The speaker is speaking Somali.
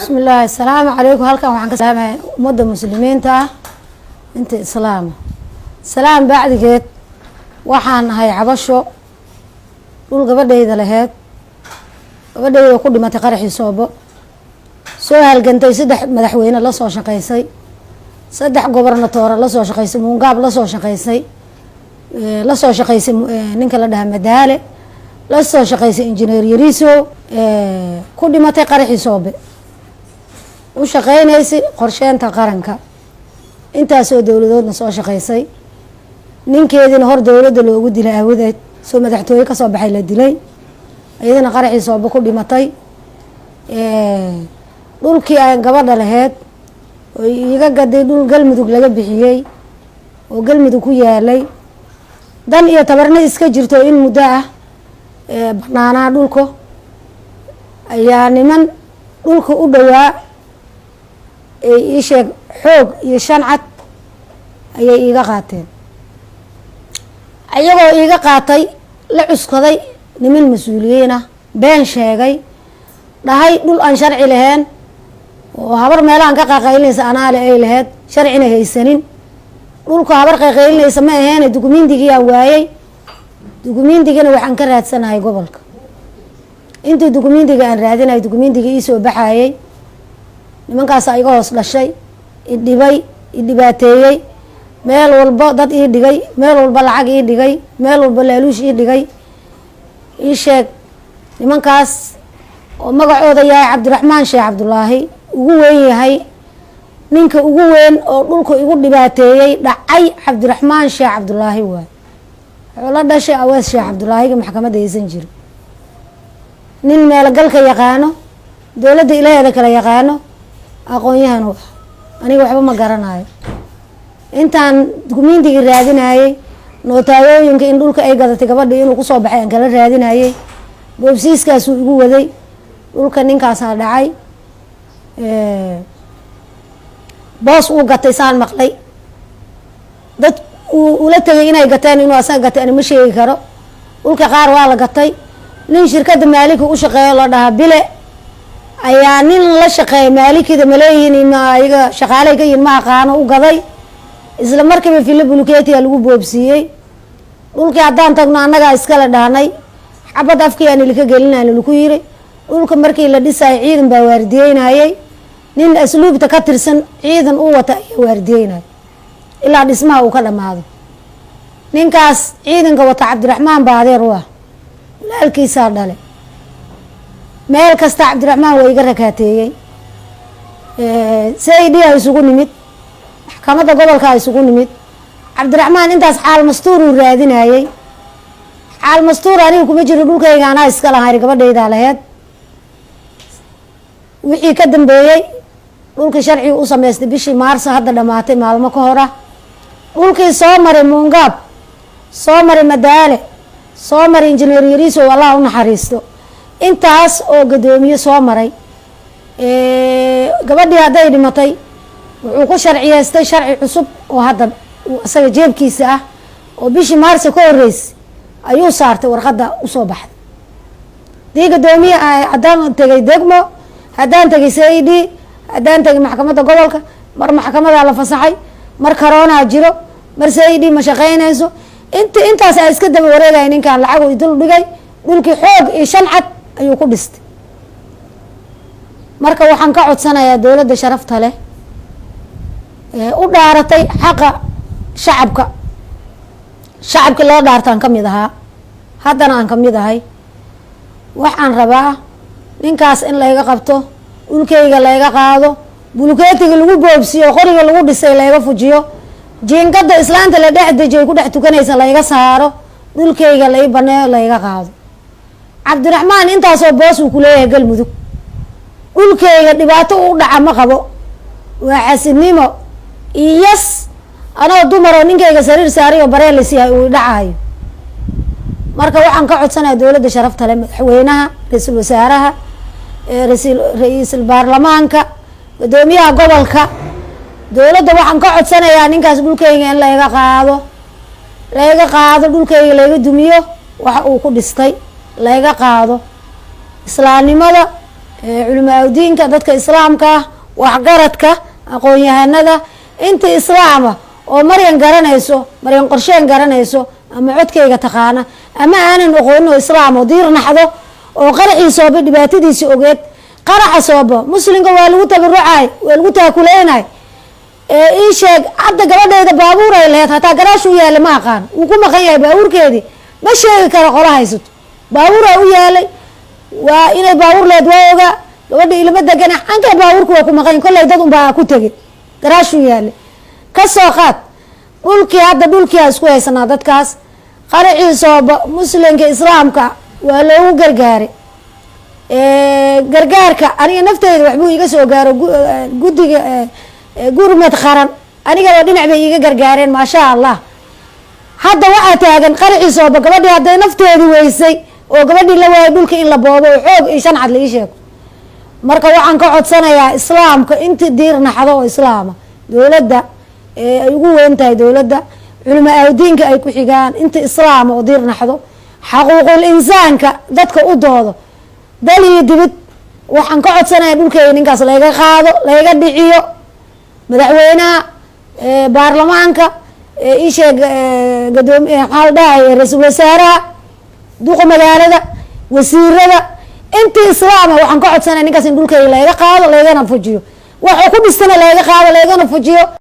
بسم الله السلام عليكم. هلكن waxaan ka salaamay umada muslimiinta ah inta islaam. Salaam bacdigeed waxaan ahay cabasho dhul gabadhayda lahayd. Gabadhayda ku dhimatay qaraxii Soobo. Soo halgantay saddex madaxweyne la soo shaqeysay. Saddex gobernatoor la soo shaqeysay, Muungaab la soo shaqeysay. La soo shaqeysay ninka la dhahay Madaale. La soo shaqeysay injineer Yariiso ku dhimatay qaraxii Soobe. u shaqeynaysay qorsheynta qaranka intaasoo dowladoodna soo shaqeysay ninkeedina hor dowladda loogu dilay awadeed soo madaxtooye ka soo baxay la dilay iyadana qaraxii Soobe ku dhimatay dhulkii ay gabadha lahayd oo iga gaday dhul galmudug laga bixiyay oo galmudug ku yaalay dan iyo tabarna iska jirto in muddo ah banaanaa dhulka ayaa niman dhulka u dhawaa ii sheeg xoog iyo shancad ayay iiga qaateen ayagoo iiga qaatay la cuskaday niman mas-uuliyiin ah been sheegay dhahay dhul aan sharci lahayn oo habar meelahan ka qaqaylinaysa anaale ay lahayd sharcina haysanin dhulka habar qaqaylinaysa ma ahayn dukumiintigii aan waayay dukumiintigana waxaan ka raadsanahay gobolka intii dukumiintiga aan raadinahay dukumiintigii ii soo baxayay nimankaas iga hoos dhashay idhibay idhibaateeyay meel walba dad ii dhigay meel walba lacag ii dhigay meel walba laaluush ii dhigay ii sheeg nimankaas oo magacooda yahay Cabdiraxmaan Sheekh Cabdulaahi ugu weyn yahay ninka ugu weyn oo dhulka igu dhibaateeyay dhacay Cabdiraxmaan Sheekh Cabdulaahi waay xoolo dhashay Awees Sheekh Cabdulaahi maxkamadda aysan jirin nin meel galka yaqaano dowladda ilaaheeda kala yaqaano aqoon-yahan wax aniga waxba ma garanayo intaan dukumiintiga raadinayay nootayooyinka in dhulka ay gadatay gabadha inuu ku soo baxay aan kala raadinayay boobsiiskaas uu igu waday dhulka ninkaas dhacay boos uu gatay saan maqlay dad uu la tagay inay gateen inuu asaga gatay aan ma sheegi karo dhulka qaar waa la gatay nin shirkadda maalika u shaqeeyo la dhahaa bile ayaa nin la shaqeeyay maalikida maleeyihiin ayaga shaqaalay ka yihiin ma aqaano u gaday isla markiiba filo bulkeetiga lagu boobsiiyey dhulkii haddaan tagno annagaa iskala dhahnay xabad afkii aan ilka gelinayna lagu yiri dhulka markii la dhisay ciidan baa waardiyeynayay nin asluubta ka tirsan ciidan u wata ayaa waardiyeynay ilaa dhismaha uu ka dhamaado ninkaas ciidanka wata Cabdiraxmaan baa adeer u ah walaalkiisa dhalay meel kasta Cabdiraxmaan way iga rakaateeyay saydi ay isugu nimid maxkamadda gobolka ay isugu nimid Cabdiraxmaan intaas xaal mastuur uu raadinayay xaal mastuur aniga kuma jiro dhulkayga anaa iska lahayn gabadhayda lahayd wixii ka dambeeyay dhulka sharci u sameystay bishii Maarso hadda dhamaatay maalmo ka hor ah dhulkii soo maray Muungaab soo maray Madaale soo maray injineer Yariiso Allah u naxariisto intaas oo gadoomiye soo maray gabadhii hadday dhimatay wuxuu ku sharciyeystay sharci cusub oo hadda asaga jeebkiisa ah oo bishii Maarso ka horeysay ayuu saartay warqadda u soo baxday dii gadoomiye haddaan tagay degmo haddaan tagay saydi haddaan tagay maxkamadda gobolka mar maxkamadda la fasaxay mar corona jiro mar saydi ma shaqeynayso intaas ay iska daba wareegay ninkan lacag uu dul dhigay dhulkii xoog iyo shancad ayuu ku dhistay marka waxaan ka codsanayaa dowladda sharafta leh u dhaaratay xaqa shacabka loo dhaartaan ka mid ahaa haddana aan ka mid ahay waxaan rabaa ninkaas in layga qabto dhulkayga layga qaado bulkeetiga lagu boobsiyo qoriga lagu dhisay layga fujiyo jiingada islaanta la dhex dejiyo ku dhex tukanaysa layga saaro dhulkayga lay baneeyo layga qaado Cabdiraxmaan intaasoo boos uu ku leeyahay galmudug dhulkayga dhibaato u dhaca ma qabo waa xasidnimo iyas anoo dumar oo ninkayga sariir saariyo bareelis yahay uu dhacayo marka waxaan ka codsanayaa dowladda sharafta leh madaxweynaha ra'iisul wasaaraha ra'iisul baarlamaanka gudoomiyaha gobolka dowladda waxaan ka codsanayaa ninkaas dhulkayga in layga qaado dhulkayga layga dumiyo waxa uu ku dhistay layga qaado islaamnimada علماء دينك dadka islaamka waxgaradka aqoon-yahanada inta islaama oo maryan garanayso maryan qorsheen garanayso ama codkayga taqaana ama aanan aqoon oo islaam oo diir naxdo oo qaraxiisooba dhibaatadiisa ogeed qaraxa sooba muslimka waa lagu tabarucay waa lagu taakuleynay ii sheeg hadda gabadheeda baabuur ay leedahay hataa garaash u yaala ma aqaan uu ku maqan yahay baabuurkeedii ma sheegi karo qola haysato baabuur u yaalay waa inay baabuur leed waa oga gabadha ilma degan anka baabuurku waa ku maqan kollay dad un baa ku tagay garaash u yaala ka soo qaad dhulkii hadda dhulkii isku haysanaa dadkaas qaraxiisooba muslimka islaamka waa loogu gargaaray gargaarka aniga nafteyda waxbuu iga soo gaaro guddiga gurmad qaran anigaba dhinac bay iga gargaareen maasha allah hadda waxaa taagan qaraxiisooba gabadhii hadday nafteedii weysay oo gabadhii la waayay dhulka in la boobo oo xoog iyo shan cad la ii sheego marka waxaan ka codsanayaa islaamka intii diir naxdo oo islaama dowladda ay ugu weyn tahay dowladda culamaa diinka ay ku xigaan inta islaam oo diir naxdo xaquuqul insaanka dadka u doodo dal iyo dibid waxaan ka codsanayaa dhulkeeda ninkaas laga qaado laga dhiciyo madaxweynaha baarlamaanka ii sheeg gadoomiye maxaa la dhahay ra-iisul wasaaraha duqa magaalada wasiirada intii islaama waxaan ka codsanaya ninkaas in dhulkeeda laga qaado lagana fujiyo waxa ku dhisana laga qaado lagana fujiyo